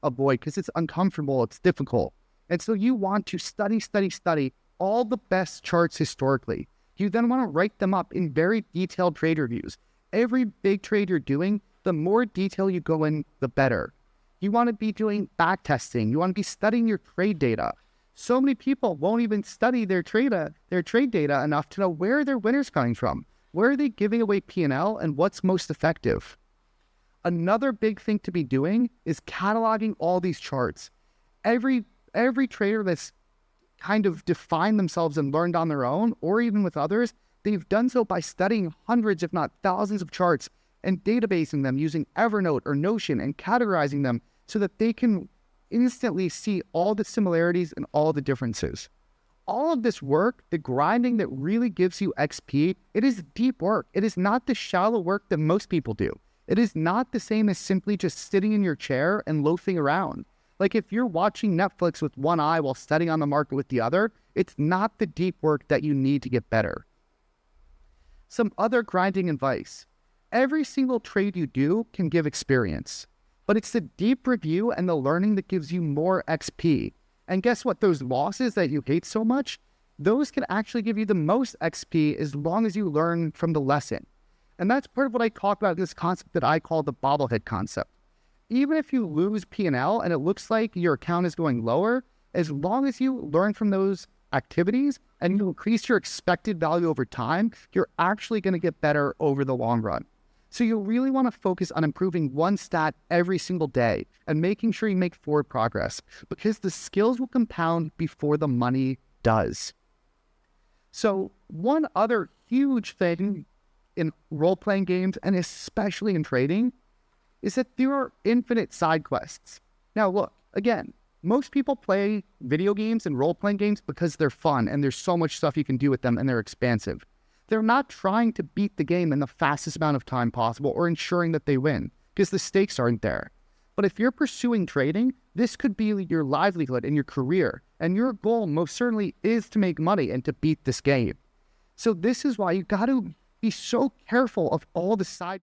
avoid because it's uncomfortable, it's difficult. And so you want to study all the best charts historically. You then want to write them up in very detailed trade reviews. Every big trade you're doing, the more detail you go in, the better. You want to be doing backtesting. You want to be studying your trade data. So many people won't even study their trade data enough to know where their winners coming from. Where are they giving away P&L and what's most effective? Another big thing to be doing is cataloging all these charts. Every trader that's kind of defined themselves and learned on their own, or even with others, they've done so by studying hundreds, if not thousands of charts and databasing them using Evernote or Notion and categorizing them so that they can instantly see all the similarities and all the differences. All of this work, the grinding that really gives you XP, it is deep work. It is not the shallow work that most people do. It is not the same as simply just sitting in your chair and loafing around. Like if you're watching Netflix with one eye while studying on the market with the other, it's not the deep work that you need to get better. Some other grinding advice. Every single trade you do can give experience, but it's the deep review and the learning that gives you more XP. And guess what? Those losses that you hate so much, those can actually give you the most XP as long as you learn from the lesson. And that's part of what I talk about, this concept that I call the bobblehead concept. Even if you lose P&L and it looks like your account is going lower, as long as you learn from those activities and you increase your expected value over time, you're actually going to get better over the long run. So you really want to focus on improving one stat every single day and making sure you make forward progress, because the skills will compound before the money does. So one other huge thing in role-playing games, and especially in trading, is that there are infinite side quests. Now look, again, most people play video games and role-playing games because they're fun and there's so much stuff you can do with them and they're expansive. They're not trying to beat the game in the fastest amount of time possible or ensuring that they win, because the stakes aren't there. But if you're pursuing trading, this could be your livelihood and your career, and your goal most certainly is to make money and to beat this game. So this is why you got to be so careful of all the side